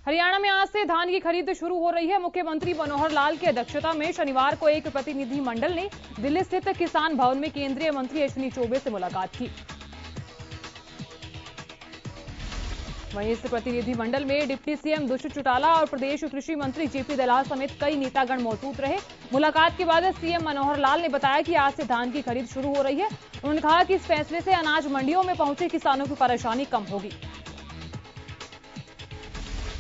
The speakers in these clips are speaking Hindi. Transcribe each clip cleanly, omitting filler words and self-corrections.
हरियाणा में आज से धान की खरीद शुरू हो रही है। मुख्यमंत्री मनोहर लाल की अध्यक्षता में शनिवार को एक प्रतिनिधि मंडल ने दिल्ली स्थित किसान भवन में केंद्रीय मंत्री अश्विनी चौबे से मुलाकात की। वहीं इस प्रतिनिधि मंडल में डिप्टी सीएम दुष्यंत चौटाला और प्रदेश कृषि मंत्री जेपी दलाल समेत कई नेतागण मौजूद रहे। मुलाकात के बाद सीएम मनोहर लाल ने बताया कि आज से धान की खरीद शुरू हो रही है। उन्होंने कहा कि इस फैसले से अनाज मंडियों में पहुंचे किसानों की परेशानी कम होगी।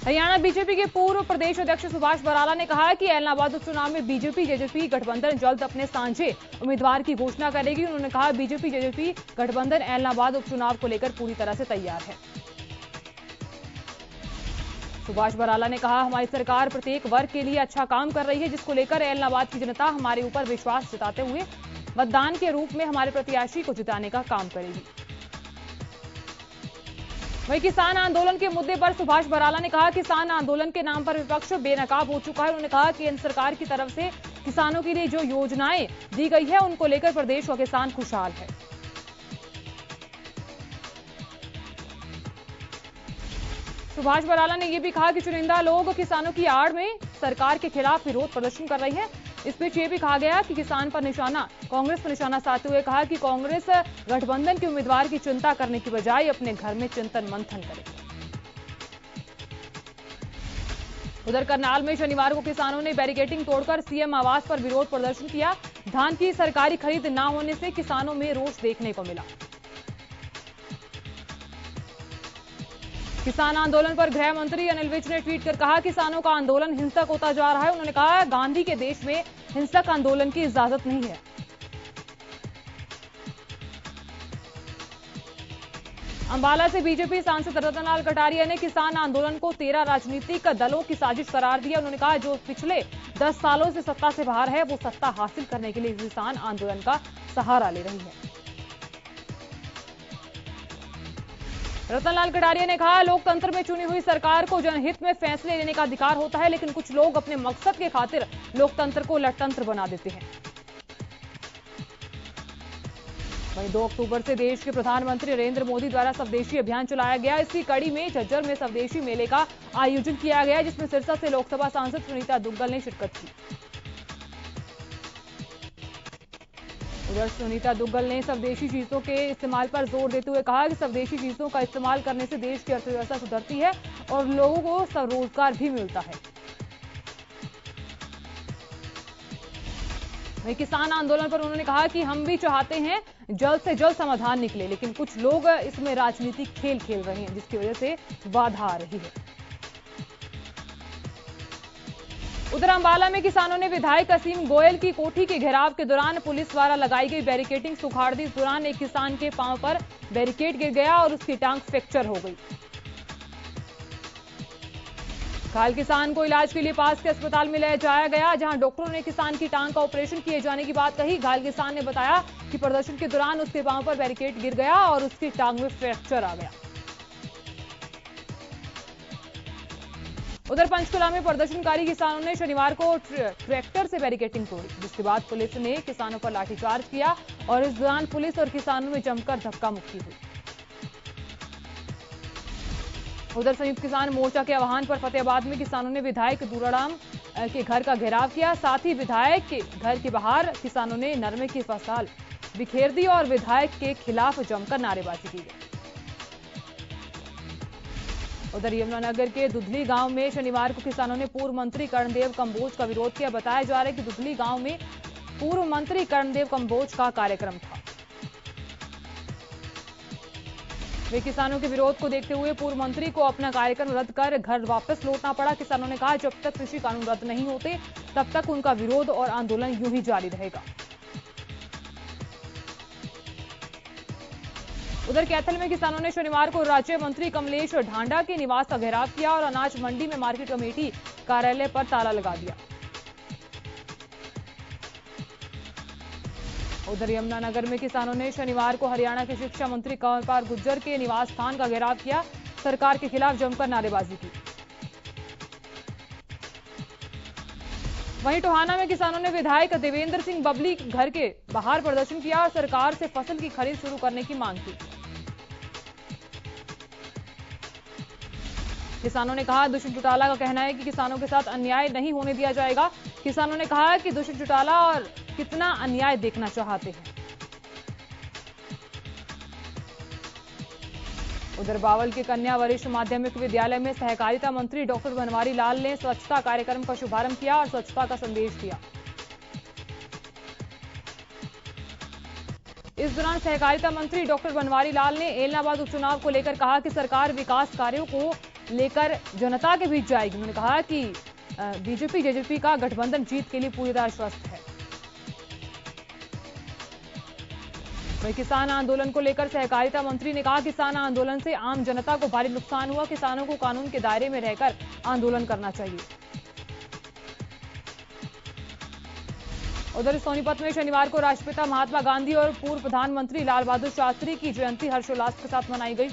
हरियाणा बीजेपी के पूर्व प्रदेश अध्यक्ष सुभाष बराला ने कहा कि एलनाबाद उपचुनाव में बीजेपी जेजेपी गठबंधन जल्द अपने साझे उम्मीदवार की घोषणा करेगी। उन्होंने कहा बीजेपी जेजेपी गठबंधन एलनाबाद उपचुनाव को लेकर पूरी तरह से तैयार है। सुभाष बराला ने कहा हमारी सरकार प्रत्येक वर्ग के लिए अच्छा काम कर रही है, जिसको लेकर एलनाबाद की जनता हमारे ऊपर विश्वास जताते हुए मतदान के रूप में हमारे प्रत्याशी को जिताने का काम करेगी। वहीं किसान आंदोलन के मुद्दे पर सुभाष बराला ने कहा किसान आंदोलन के नाम पर विपक्ष बेनकाब हो चुका है। उन्होंने कहा केंद्र सरकार की तरफ से किसानों के लिए जो योजनाएं दी गई है उनको लेकर प्रदेश का किसान खुशहाल है। सुभाष बराला ने यह भी कहा कि चुनिंदा लोग किसानों की आड़ में सरकार के खिलाफ विरोध प्रदर्शन कर रही है। इस बीच ये भी कहा गया कि किसान पर निशाना कांग्रेस पर निशाना साधते हुए कहा कि कांग्रेस गठबंधन के उम्मीदवार की चिंता करने की बजाय अपने घर में चिंतन मंथन करे। उधर करनाल में शनिवार को किसानों ने बैरिकेडिंग तोड़कर सीएम आवास पर विरोध प्रदर्शन किया। धान की सरकारी खरीद न होने से किसानों में रोष देखने को मिला। किसान आंदोलन पर गृह मंत्री अनिल विज ने ट्वीट कर कहा किसानों का आंदोलन हिंसक होता जा रहा है। उन्होंने कहा गांधी के देश में हिंसक आंदोलन की इजाजत नहीं है। अंबाला से बीजेपी सांसद रतनलाल कटारिया ने किसान आंदोलन को 13 राजनीतिक दलों की साजिश करार दिया। उन्होंने कहा जो पिछले 10 सालों से सत्ता से बाहर है वो सत्ता हासिल करने के लिए किसान आंदोलन का सहारा ले रही है। रतनलाल कटारिया ने कहा लोकतंत्र में चुनी हुई सरकार को जनहित में फैसले लेने का अधिकार होता है, लेकिन कुछ लोग अपने मकसद के खातिर लोकतंत्र को लटतंत्र बना देते हैं। वहीं 2 अक्टूबर से देश के प्रधानमंत्री नरेंद्र मोदी द्वारा स्वदेशी अभियान चलाया गया। इसी कड़ी में झज्जर में स्वदेशी मेले का आयोजन किया गया, जिसमें सिरसा से लोकसभा सांसद सुनीता दुग्गल ने शिरकत की। उधर सुनीता दुग्गल ने स्वदेशी चीजों के इस्तेमाल पर जोर देते हुए कहा कि स्वदेशी चीजों का इस्तेमाल करने से देश की अर्थव्यवस्था सुधरती है और लोगों को स्वरोजगार भी मिलता है। वहीं किसान आंदोलन पर उन्होंने कहा कि हम भी चाहते हैं जल्द से जल्द समाधान निकले, लेकिन कुछ लोग इसमें राजनीतिक खेल खेल रहे हैं, जिसकी वजह से बाधा आ रही है। उधर अंबाला में किसानों ने विधायक असीम गोयल की कोठी के घेराव के दौरान पुलिस द्वारा लगाई गई बैरिकेडिंग उखाड़ दी। इस दौरान एक किसान के पांव पर बैरिकेड गिर गया और उसकी टांग फ्रैक्चर हो गई। घायल किसान को इलाज के लिए पास के अस्पताल में ले जाया गया, जहां डॉक्टरों ने किसान की टांग का ऑपरेशन किए जाने की बात कही। घायल किसान ने बताया कि प्रदर्शन के दौरान उसके पांव पर बैरिकेड गिर गया और उसकी टांग में फ्रैक्चर आ गया। उधर पंचकुला में प्रदर्शनकारी किसानों ने शनिवार को ट्रैक्टर से बैरिकेडिंग तोड़ी, जिसके बाद पुलिस ने किसानों पर लाठीचार्ज किया और इस दौरान पुलिस और किसानों में जमकर धक्का मुक्की हुई। उधर संयुक्त किसान मोर्चा के आह्वान पर फतेहाबाद में किसानों ने विधायक दूराराम के घर का घेराव किया। साथ ही विधायक के घर के बाहर किसानों ने नरमे की फसल बिखेर दी और विधायक के खिलाफ जमकर नारेबाजी की गई। उधर यमुनानगर के दुधली गांव में शनिवार को किसानों ने पूर्व मंत्री कर्णदेव कंबोज का विरोध किया। बताया जा रहा है कि दुधली गांव में पूर्व मंत्री कर्णदेव कंबोज का कार्यक्रम था। वे किसानों के विरोध को देखते हुए पूर्व मंत्री को अपना कार्यक्रम रद्द कर घर वापस लौटना पड़ा। किसानों ने कहा जब तक कृषि कानून रद्द नहीं होते तब तक उनका विरोध और आंदोलन यूं ही जारी रहेगा। उधर कैथल में किसानों ने शनिवार को राज्य मंत्री कमलेश ढांडा के निवास का घेराव किया और अनाज मंडी में मार्केट कमेटी कार्यालय पर ताला लगा दिया। उधर यमुनानगर में किसानों ने शनिवार को हरियाणा के शिक्षा मंत्री कंवरपाल गुर्जर के निवास स्थान का घेराव किया, सरकार के खिलाफ जमकर नारेबाजी की। वहीं टोहाना में किसानों ने विधायक देवेंद्र सिंह बबली घर के बाहर प्रदर्शन किया और सरकार से फसल की खरीद शुरू करने की मांग की। किसानों ने कहा दुष्यंत चौटाला का कहना है कि किसानों के साथ अन्याय नहीं होने दिया जाएगा। किसानों ने कहा कि दुष्यंत चौटाला और कितना अन्याय देखना चाहते हैं। उधर बावल के कन्या वरिष्ठ माध्यमिक विद्यालय में सहकारिता मंत्री डॉक्टर बनवारी लाल ने स्वच्छता कार्यक्रम का शुभारंभ किया और स्वच्छता का संदेश दिया। इस दौरान सहकारिता मंत्री डॉक्टर बनवारी लाल ने एलनाबाद उपचुनाव को लेकर कहा कि सरकार विकास कार्यों को लेकर जनता के बीच जाएगी। उन्होंने कहा कि बीजेपी जेजेपी का गठबंधन जीत के लिए पूरी तरह आश्वस्त है। वहीं किसान आंदोलन को लेकर सहकारिता मंत्री ने कहा किसान आंदोलन से आम जनता को भारी नुकसान हुआ। किसानों को कानून के दायरे में रहकर आंदोलन करना चाहिए। उधर सोनीपत में शनिवार को राष्ट्रपिता महात्मा गांधी और पूर्व प्रधानमंत्री लाल बहादुर शास्त्री की जयंती हर्षोल्लास के साथ मनाई गई।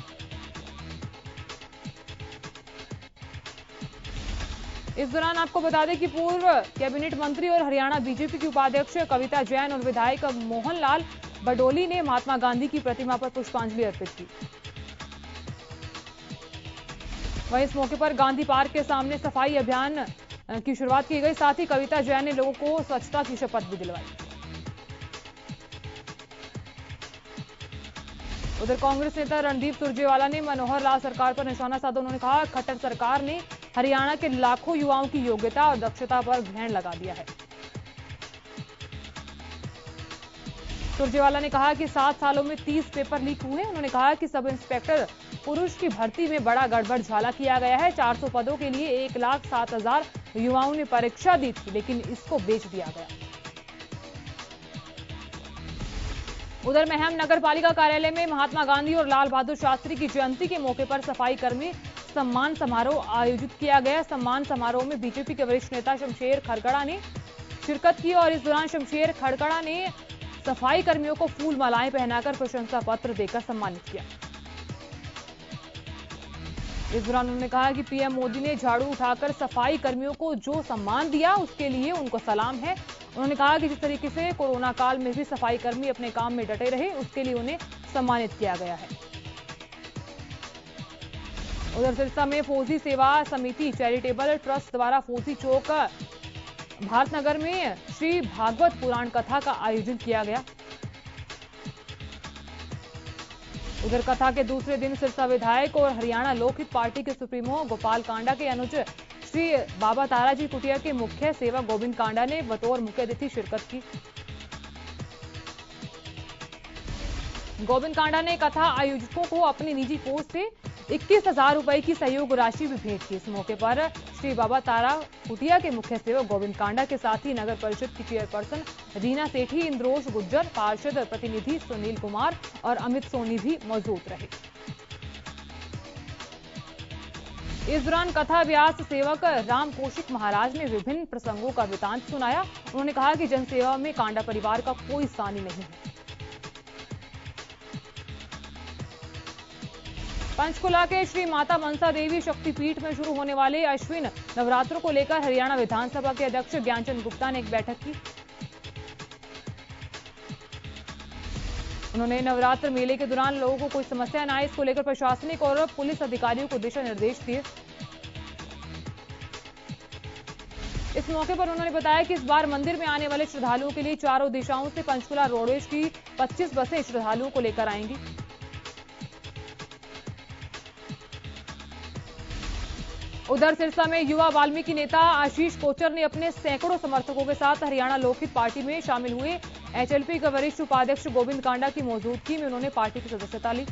इस दौरान आपको बता दें कि पूर्व कैबिनेट मंत्री और हरियाणा बीजेपी की उपाध्यक्ष कविता जैन और विधायक मोहनलाल बडोली ने महात्मा गांधी की प्रतिमा पर पुष्पांजलि अर्पित की। वहीं इस मौके पर गांधी पार्क के सामने सफाई अभियान की शुरुआत की गई। साथ ही कविता जैन ने लोगों को स्वच्छता की शपथ भी दिलवाई। उधर कांग्रेस नेता रणदीप सुरजेवाला ने मनोहर लाल सरकार पर निशाना साधा। उन्होंने कहा खट्टर सरकार ने हरियाणा के लाखों युवाओं की योग्यता और दक्षता पर ग्रहण लगा दिया है। सुरजेवाला ने कहा कि 7 सालों में 30 पेपर लीक हुए। उन्होंने कहा कि सब इंस्पेक्टर पुरुष की भर्ती में बड़ा गड़बड़ झाला किया गया है। 400 पदों के लिए 1,07,000 युवाओं ने परीक्षा दी थी, लेकिन इसको बेच दिया गया। उधर महम नगर पालिका कार्यालय में महात्मा गांधी और लाल बहादुर शास्त्री की जयंती के मौके पर सफाई कर्मी सम्मान समारोह आयोजित किया गया। सम्मान समारोह में बीजेपी के वरिष्ठ नेता शमशेर खड़गड़ा ने शिरकत की और इस दौरान शमशेर खड़गड़ा ने सफाई कर्मियों को फूल मालाएं पहनाकर प्रशंसा पत्र देकर सम्मानित किया। इस दौरान उन्होंने कहा कि पीएम मोदी ने झाड़ू उठाकर सफाई कर्मियों को जो सम्मान दिया उसके लिए उनको सलाम है। उन्होंने कहा कि जिस तरीके से कोरोना काल में भी सफाई कर्मी अपने काम में डटे रहे उसके लिए उन्हें सम्मानित किया गया है। उधर सिरसा में फौजी सेवा समिति चैरिटेबल ट्रस्ट द्वारा फौजी चौक भारतनगर में श्री भागवत पुराण कथा का आयोजन किया गया। उधर कथा के दूसरे दिन सिरसा विधायक और हरियाणा लोकहित पार्टी के सुप्रीमो गोपाल कांडा के अनुज श्री बाबा ताराजी कुटिया के मुख्य सेवक गोविंद कांडा ने बतौर मुख्य अतिथि शिरकत की। गोविंद कांडा ने कथा आयोजकों को अपनी निजी कोष से 21,000 रुपए की सहयोग राशि भी भेंट की। इस मौके पर श्री बाबा तारा कुटिया के मुख्य सेवक गोविंद कांडा के साथ ही नगर परिषद की चेयरपर्सन रीना सेठी, इंद्रोश गुज्जर, पार्षद प्रतिनिधि सुनील कुमार और अमित सोनी भी मौजूद रहे। इस दौरान कथा व्यास सेवक राम कौशिक महाराज ने विभिन्न प्रसंगों का वृतांत सुनाया। उन्होंने कहा कि जनसेवा में कांडा परिवार का कोई स्थान नहीं है। पंचकुला के श्री माता मनसा देवी शक्तिपीठ में शुरू होने वाले अश्विन नवरात्रों को लेकर हरियाणा विधानसभा के अध्यक्ष ज्ञानचंद गुप्ता ने एक बैठक की। उन्होंने नवरात्र मेले के दौरान लोगों को कोई समस्या न आए इसको लेकर प्रशासनिक और पुलिस अधिकारियों को दिशा निर्देश दिए। इस मौके पर उन्होंने बताया कि इस बार मंदिर में आने वाले श्रद्धालुओं के लिए चारों दिशाओं से पंचकुला रोडवेज की 25 बसें श्रद्धालुओं को लेकर आएंगी। उधर सिरसा में युवा वाल्मीकि नेता आशीष कोचर ने अपने सैकड़ों समर्थकों के साथ हरियाणा लोकहित पार्टी में शामिल हुए। एचएलपी के वरिष्ठ उपाध्यक्ष गोविंद कांडा की मौजूदगी में उन्होंने पार्टी की सदस्यता ली।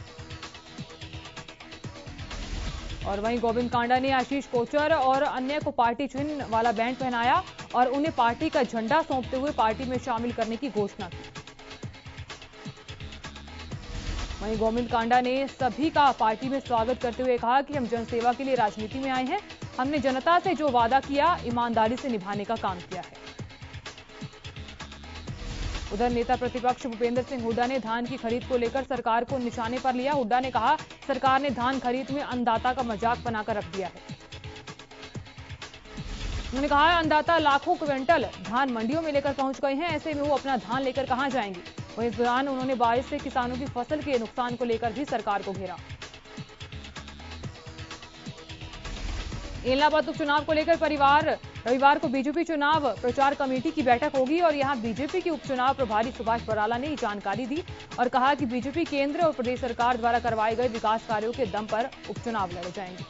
और वहीं गोविंद कांडा ने आशीष कोचर और अन्य को पार्टी चिन्ह वाला बैंड पहनाया और उन्हें पार्टी का झंडा सौंपते हुए पार्टी में शामिल करने की घोषणा की। वहीं गोविंद कांडा ने सभी का पार्टी में स्वागत करते हुए कहा कि हम जनसेवा के लिए राजनीति में आए हैं। हमने जनता से जो वादा किया ईमानदारी से निभाने का काम किया है। उधर नेता प्रतिपक्ष भूपेंद्र सिंह हुड्डा ने धान की खरीद को लेकर सरकार को निशाने पर लिया। हुड्डा ने कहा सरकार ने धान खरीद में अन्नदाता का मजाक बनाकर रख दिया है। उन्होंने कहा अन्नदाता लाखों क्विंटल धान मंडियों में लेकर पहुंच गए हैं, ऐसे में वो अपना धान लेकर कहां जाएंगे। वहीं इस दौरान उन्होंने बारिश से किसानों की फसल के नुकसान को लेकर भी सरकार को घेरा। इलाहाबाद उपचुनाव को लेकर रविवार को बीजेपी चुनाव प्रचार कमेटी की बैठक होगी और यहां बीजेपी के उपचुनाव प्रभारी सुभाष बराला ने जानकारी दी और कहा कि बीजेपी केंद्र और प्रदेश सरकार द्वारा करवाए गए विकास कार्यों के दम पर उपचुनाव लड़े जाएंगे।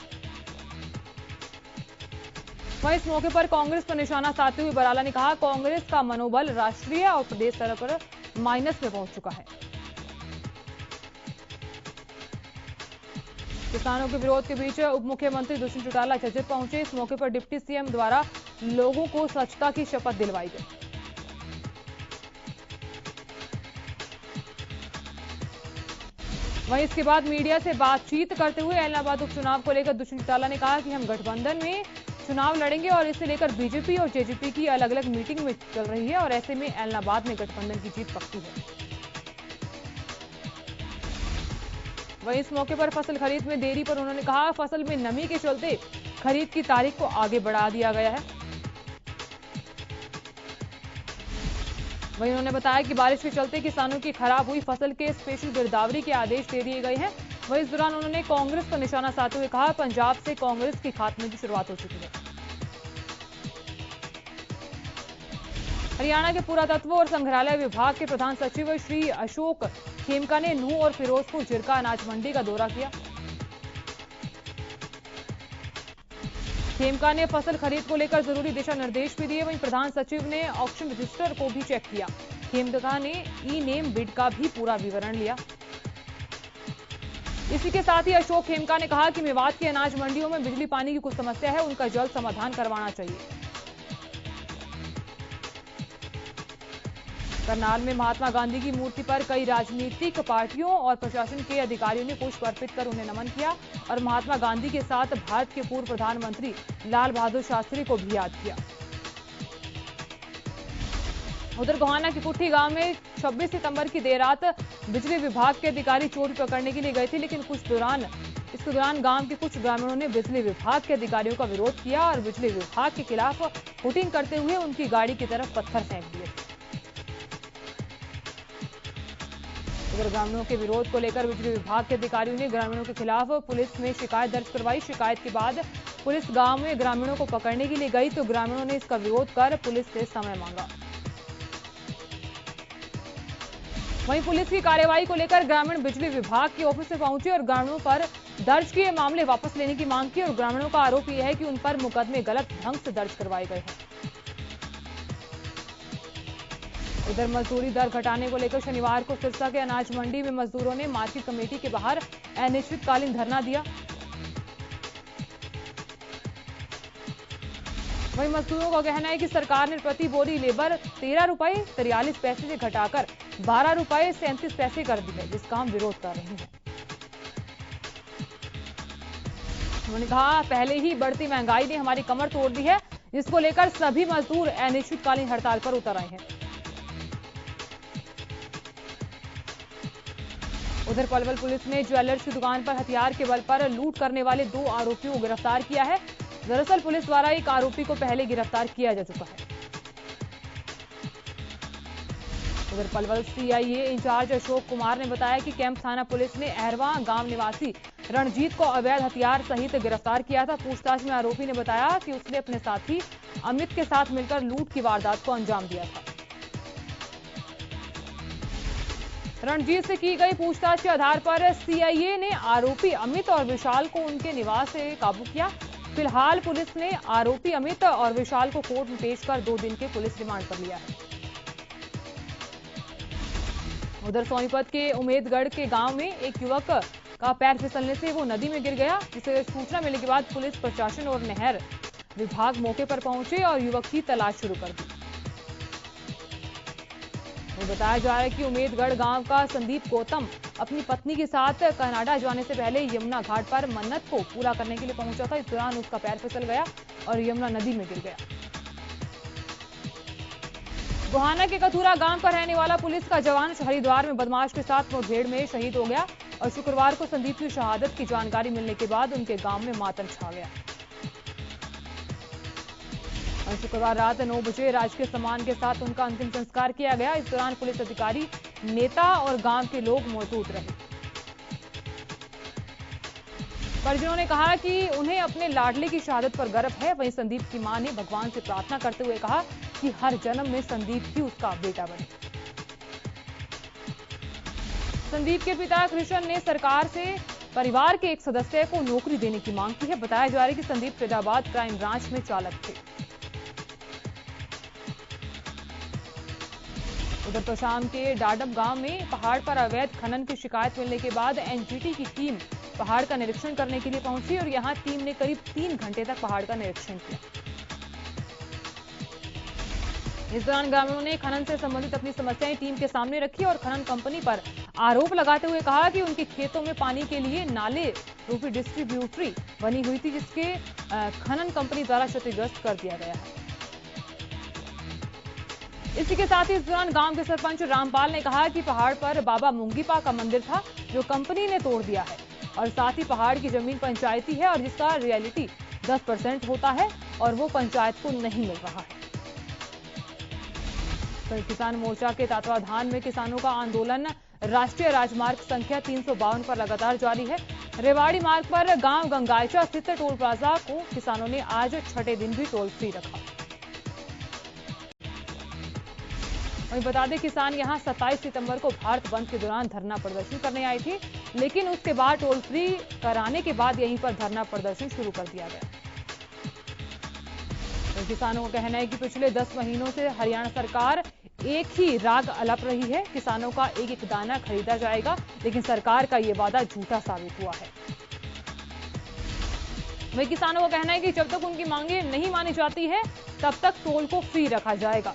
वहीं इस मौके पर कांग्रेस पर निशाना साधते हुए बराला ने कहा, कांग्रेस का मनोबल राष्ट्रीय और प्रदेश स्तर पर माइनस में पहुंच चुका है। किसानों के विरोध के बीच उप मुख्यमंत्री दुष्यंत चौटाला झज्जर पहुंचे। इस मौके पर डिप्टी सीएम द्वारा लोगों को स्वच्छता की शपथ दिलवाई गई। वहीं इसके बाद मीडिया से बातचीत करते हुए इलाहाबाद उपचुनाव को लेकर दुष्यंत चौटाला ने कहा कि हम गठबंधन में चुनाव लड़ेंगे और इसे लेकर बीजेपी और जेजेपी की अलग अलग मीटिंग में चल रही है और ऐसे में इलाहाबाद में गठबंधन की जीत पक्की है। वहीं इस मौके पर फसल खरीद में देरी पर उन्होंने कहा, फसल में नमी के चलते खरीद की तारीख को आगे बढ़ा दिया गया है। वहीं उन्होंने बताया कि बारिश के चलते किसानों की खराब हुई फसल के स्पेशल गिरदावरी के आदेश दे दिए गए हैं। वहीं इस दौरान उन्होंने कांग्रेस पर निशाना साधते हुए कहा, पंजाब से कांग्रेस की खात्मे की शुरुआत हो चुकी है। हरियाणा के पुरातत्व और संग्रहालय विभाग के प्रधान सचिव श्री अशोक खेमका ने नूंह और फिरोजपुर जिरका अनाज मंडी का दौरा किया। खेमका ने फसल खरीद को लेकर जरूरी दिशा निर्देश भी दिए। वहीं प्रधान सचिव ने ऑक्शन रजिस्टर को भी चेक किया। खेमका ने ई नेम बिड का भी पूरा विवरण लिया। इसी के साथ ही अशोक खेमका ने कहा कि मेवात की अनाज मंडियों में बिजली पानी की कुछ समस्या है, उनका जल्द समाधान करवाना चाहिए। करनाल में महात्मा गांधी की मूर्ति पर कई राजनीतिक पार्टियों और प्रशासन के अधिकारियों ने पुष्प अर्पित कर उन्हें नमन किया और महात्मा गांधी के साथ भारत के पूर्व प्रधानमंत्री लाल बहादुर शास्त्री को भी याद किया। उधर गोहाना के कुट्ठी गांव में 26 सितंबर की देर रात बिजली विभाग के अधिकारी चोरी पकड़ने के लिए गए थे, लेकिन इस दौरान गांव के कुछ ग्रामीणों ने बिजली विभाग के अधिकारियों का विरोध किया और बिजली विभाग के खिलाफ हुटिंग करते हुए उनकी गाड़ी की तरफ पत्थर फेंक दिए। उधर ग्रामीणों के विरोध को लेकर बिजली विभाग के अधिकारियों ने ग्रामीणों के खिलाफ पुलिस में शिकायत दर्ज करवाई। शिकायत के बाद पुलिस गांव में ग्रामीणों को पकड़ने के लिए गई तो ग्रामीणों ने इसका विरोध कर पुलिस से समय मांगा। वहीं पुलिस की कार्रवाई को लेकर ग्रामीण बिजली विभाग के ऑफिस में पहुंचे और ग्रामीणों पर दर्ज किए मामले वापस लेने की मांग की और ग्रामीणों का आरोप यह है कि उन पर मुकदमे गलत ढंग से दर्ज करवाए गए हैं। उधर मजदूरी दर घटाने को लेकर शनिवार को सिरसा के अनाज मंडी में मजदूरों ने मार्केट कमेटी के बाहर अनिश्चितकालीन धरना दिया। वहीं मजदूरों का कहना है कि सरकार ने प्रति बोरी लेबर 13 रुपए 43 पैसे से घटाकर 12 रुपए 37 पैसे कर दी है, जिसका हम विरोध कर रहे हैं। उन्होंने कहा, पहले ही बढ़ती महंगाई ने हमारी कमर तोड़ दी है, जिसको लेकर सभी मजदूर अनिश्चितकालीन हड़ताल पर उतर आए हैं। उधर पलवल पुलिस ने ज्वेलर्स की दुकान पर हथियार के बल पर लूट करने वाले 2 आरोपियों को गिरफ्तार किया है। दरअसल पुलिस द्वारा एक आरोपी को पहले गिरफ्तार किया जा चुका है। उधर पलवल सीआईए इंचार्ज अशोक कुमार ने बताया कि कैंप थाना पुलिस ने अहरवा गांव निवासी रणजीत को अवैध हथियार सहित गिरफ्तार किया था। पूछताछ में आरोपी ने बताया कि उसने अपने साथी अमित के साथ मिलकर लूट की वारदात को अंजाम दिया था। रणजीत से की गई पूछताछ के आधार पर सीआईए ने आरोपी अमित और विशाल को उनके निवास से काबू किया। फिलहाल पुलिस ने आरोपी अमित और विशाल को कोर्ट में पेश कर 2 दिन के पुलिस रिमांड पर लिया है। उधर सोनीपत के उमेदगढ़ के गांव में एक युवक का पैर फिसलने से वो नदी में गिर गया, जिसे सूचना मिलने के बाद पुलिस प्रशासन और नहर विभाग मौके पर पहुंचे और युवक की तलाश शुरू कर दी। बताया जा रहा है कि उमेदगढ़ गांव का संदीप गौतम अपनी पत्नी के साथ कनाडा जाने से पहले यमुना घाट पर मन्नत को पूरा करने के लिए पहुंचा था। इस दौरान उसका पैर फिसल गया और यमुना नदी में गिर गया। गोहाना के कथूरा गांव का रहने वाला पुलिस का जवान हरिद्वार में बदमाश के साथ मुठभेड़ में शहीद हो गया और शुक्रवार को संदीप की शहादत की जानकारी मिलने के बाद उनके गांव में मातम छा गया। और शुक्रवार रात 9 बजे राजकीय सम्मान के साथ उनका अंतिम संस्कार किया गया। इस दौरान पुलिस अधिकारी, नेता और गांव के लोग मौजूद रहे। परिजनों ने कहा कि उन्हें अपने लाडले की शहादत पर गर्व है। वहीं संदीप की मां ने भगवान से प्रार्थना करते हुए कहा कि हर जन्म में संदीप ही उसका बेटा बने। संदीप के पिता कृष्ण ने सरकार से परिवार के एक सदस्य को नौकरी देने की मांग की है। बताया जा रहा है कि संदीप फरीदाबाद क्राइम ब्रांच में चालक थे। उधर तो शाम के डाडम गांव में पहाड़ पर अवैध खनन की शिकायत मिलने के बाद एनजीटी की टीम पहाड़ का निरीक्षण करने के लिए पहुंची और यहां टीम ने करीब 3 घंटे तक पहाड़ का निरीक्षण किया। इस दौरान ग्रामीणों ने खनन से संबंधित अपनी समस्याएं टीम के सामने रखी और खनन कंपनी पर आरोप लगाते हुए कहा कि उनके खेतों में पानी के लिए नाले रूपी डिस्ट्रीब्यूटरी बनी हुई थी, जिसके खनन कंपनी द्वारा क्षतिग्रस्त कर दिया गया है। इसी के साथ ही इस दौरान गांव के सरपंच रामपाल ने कहा कि पहाड़ पर बाबा मुंगीपा का मंदिर था, जो कंपनी ने तोड़ दिया है और साथ ही पहाड़ की जमीन पंचायती है और जिसका रियलिटी 10% होता है और वो पंचायत को नहीं मिल रहा है। तो किसान मोर्चा के तत्वाधान में किसानों का आंदोलन राष्ट्रीय राजमार्ग संख्या 352 पर लगातार जारी है। रेवाड़ी मार्ग पर गांव गंगायचा स्थित टोल प्लाजा को किसानों ने आज छठे दिन भी टोल फ्री रखा। वहीं बता दें, किसान यहां 27 सितंबर को भारत बंद के दौरान धरना प्रदर्शन करने आई थी, लेकिन उसके बाद टोल फ्री कराने के बाद यहीं पर धरना प्रदर्शन शुरू कर दिया गया। तो किसानों का कहना है कि पिछले 10 महीनों से हरियाणा सरकार एक ही राग अलप रही है। किसानों का एक एक दाना खरीदा जाएगा, लेकिन सरकार का ये वादा झूठा साबित हुआ है। वहीं किसानों का कहना है कि जब तक उनकी मांगे नहीं मानी जाती है, तब तक टोल को फ्री रखा जाएगा।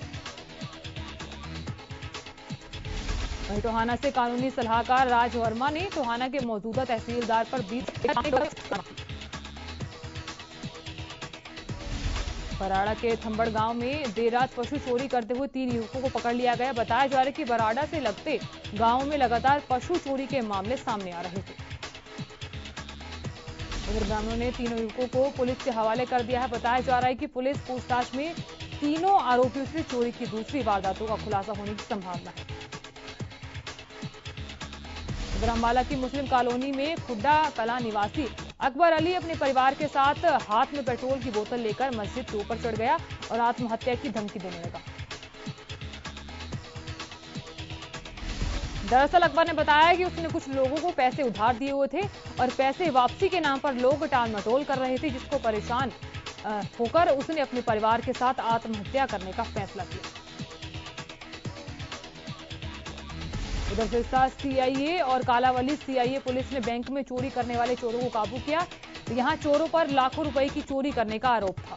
वहीं टोहाना से कानूनी सलाहकार राज वर्मा ने टोहाना के मौजूदा तहसीलदार पर 20 बराड़ा के थंबड़ गांव में देर रात पशु चोरी करते हुए 3 युवकों को पकड़ लिया गया। बताया जा रहा है कि बराड़ा से लगते गांव में लगातार पशु चोरी के मामले सामने आ रहे थे। उधर ग्रामीणों ने तीनों युवकों को पुलिस के हवाले कर दिया है। बताया जा रहा है कि पुलिस पूछताछ में तीनों आरोपियों से चोरी की दूसरी वारदातों का खुलासा होने की संभावना है। उधर अंबाला की मुस्लिम कॉलोनी में खुड्डा कला निवासी अकबर अली अपने परिवार के साथ हाथ में पेट्रोल की बोतल लेकर मस्जिद के ऊपर चढ़ गया और आत्महत्या की धमकी देने लगा। दरअसल अकबर ने बताया कि उसने कुछ लोगों को पैसे उधार दिए हुए थे और पैसे वापसी के नाम पर लोग टाल मटोल कर रहे थे, जिसको परेशान होकर उसने अपने परिवार के साथ आत्महत्या करने का फैसला किया। उधर सिरसा सीआईए और कालावली सीआईए पुलिस ने बैंक में चोरी करने वाले चोरों को काबू किया। यहां चोरों पर लाखों रुपए की चोरी करने का आरोप था।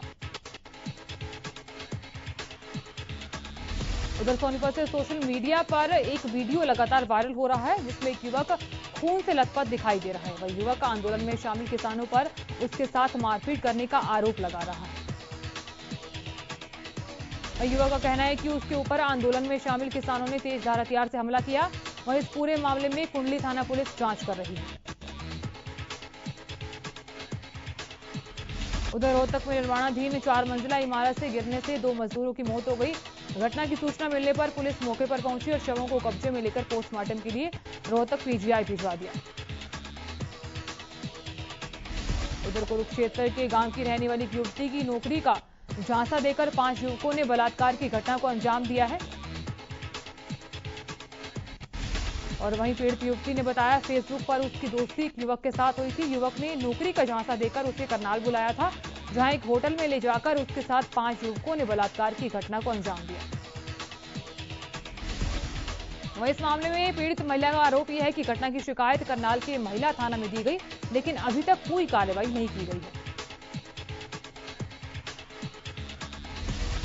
उधर सोनीपत से सोशल मीडिया पर एक वीडियो लगातार वायरल हो रहा है, जिसमें एक युवक खून से लथपथ दिखाई दे रहा है। वह युवक आंदोलन में शामिल किसानों पर उसके साथ मारपीट करने का आरोप लगा रहा है। युवक का कहना है कि उसके ऊपर आंदोलन में शामिल किसानों ने तेज धार हथियार से हमला किया। वहीं इस पूरे मामले में कुंडली थाना पुलिस जांच कर रही है। उधर रोहतक में निर्माणाधीन 4 मंजिला इमारत से गिरने से 2 मजदूरों की मौत हो गई। घटना की सूचना मिलने पर पुलिस मौके पर पहुंची और शवों को कब्जे में लेकर पोस्टमार्टम के लिए रोहतक पीजीआई भिजवा दिया। उधर कुरुक्षेत्र के गांव की रहने वाली युवती की नौकरी का झांसा देकर 5 युवकों ने बलात्कार की घटना को अंजाम दिया है। और वहीं पीड़ित युवती ने बताया, फेसबुक पर उसकी दोस्ती एक युवक के साथ हुई थी। युवक ने नौकरी का झांसा देकर उसे करनाल बुलाया था, जहां एक होटल में ले जाकर उसके साथ 5 युवकों ने बलात्कार की घटना को अंजाम दिया। वहीं इस मामले में पीड़ित महिला का आरोप यह है कि घटना की शिकायत करनाल के महिला थाना में दी गई, लेकिन अभी तक कोई कार्रवाई नहीं की गई है।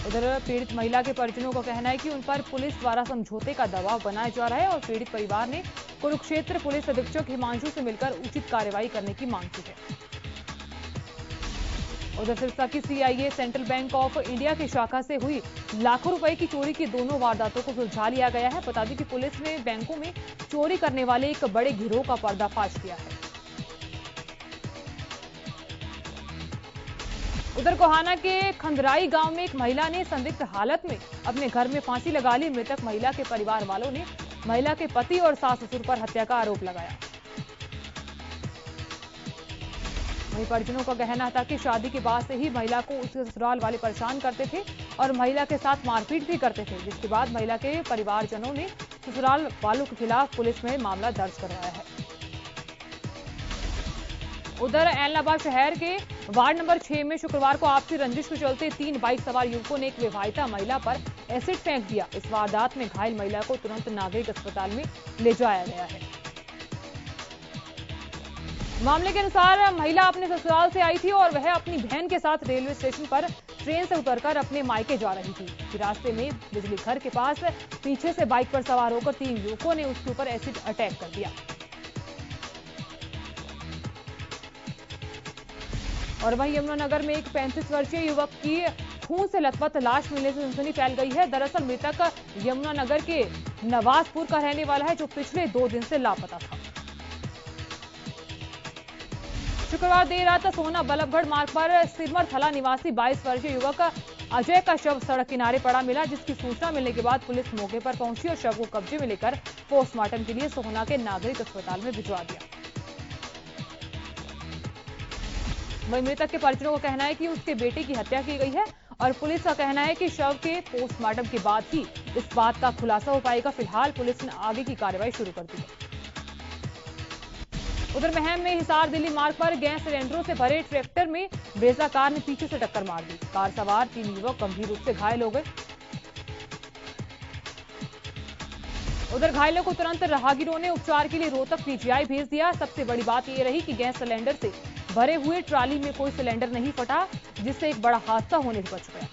उधर पीड़ित महिला के परिजनों का कहना है कि उन पर पुलिस द्वारा समझौते का दबाव बनाया जा रहा है और पीड़ित परिवार ने कुरुक्षेत्र पुलिस अधीक्षक हिमांशु से मिलकर उचित कार्रवाई करने की मांग की है। उधर सिरसा की CIA central bank of India की शाखा से हुई लाखों रुपए की चोरी की दोनों वारदातों को सुलझा लिया गया है। बता दें कि पुलिस ने बैंकों में चोरी करने वाले एक बड़े गिरोह का पर्दाफाश किया है। उधर कोहाना के खंदराई गांव में एक महिला ने संदिग्ध हालत में अपने घर में फांसी लगा ली। मृतक महिला के परिवार वालों ने महिला के पति और सास ससुर पर हत्या का आरोप लगाया। वहीं परिजनों का कहना था कि शादी के बाद से ही महिला को उसके ससुराल वाले परेशान करते थे और महिला के साथ मारपीट भी करते थे, जिसके बाद महिला के परिवारजनों ने ससुराल वालों के खिलाफ पुलिस में मामला दर्ज करवाया है। उधर ऐलनाबाद शहर के वार्ड नंबर 6 में शुक्रवार को आपसी रंजिश के चलते 3 बाइक सवार युवकों ने एक विवाहिता महिला पर एसिड फेंक दिया। इस वारदात में घायल महिला को तुरंत नागरिक अस्पताल में ले जाया गया है। मामले के अनुसार महिला अपने ससुराल से आई थी और वह अपनी बहन के साथ रेलवे स्टेशन पर ट्रेन से उतरकर अपने मायके जा रही थी। रास्ते में बिजली घर के पास पीछे से बाइक पर सवार होकर 3 युवकों ने उसके ऊपर एसिड अटैक कर दिया और वहीं यमुनानगर में एक 35 वर्षीय युवक की खून से लथपथ लाश मिलने से सनसनी फैल गई है। दरअसल मृतक यमुनानगर के नवाजपुर का रहने वाला है, जो पिछले 2 दिन से लापता था। शुक्रवार देर रात सोना बल्लभगढ़ मार्ग पर सिरमरथला निवासी 22 वर्षीय युवक अजय का शव सड़क किनारे पड़ा मिला, जिसकी सूचना मिलने के बाद पुलिस मौके पर पहुंची और शव को कब्जे में लेकर पोस्टमार्टम के लिए सोहना के नागरिक अस्पताल में भिजवा दिया। वहीं मृतक के परिजनों का कहना है कि उसके बेटे की हत्या की गई है और पुलिस का कहना है कि शव के पोस्टमार्टम के बाद ही इस बात का खुलासा हो पाएगा। फिलहाल पुलिस ने आगे की कार्रवाई शुरू कर दी है। उधर महम में हिसार दिल्ली मार्ग पर गैस सिलेंडरों से भरे ट्रैक्टर में ब्रेजा कार ने पीछे से टक्कर मार दी। कार सवार 3 युवक गंभीर रूप से घायल हो गए। उधर घायलों को तुरंत राहगीरों ने उपचार के लिए रोहतक पीजीआई भेज दिया। सबसे बड़ी बात यह रही कि गैस सिलेंडर से भरे हुए ट्राली में कोई सिलेंडर नहीं फटा, जिससे एक बड़ा हादसा होने से बच गया।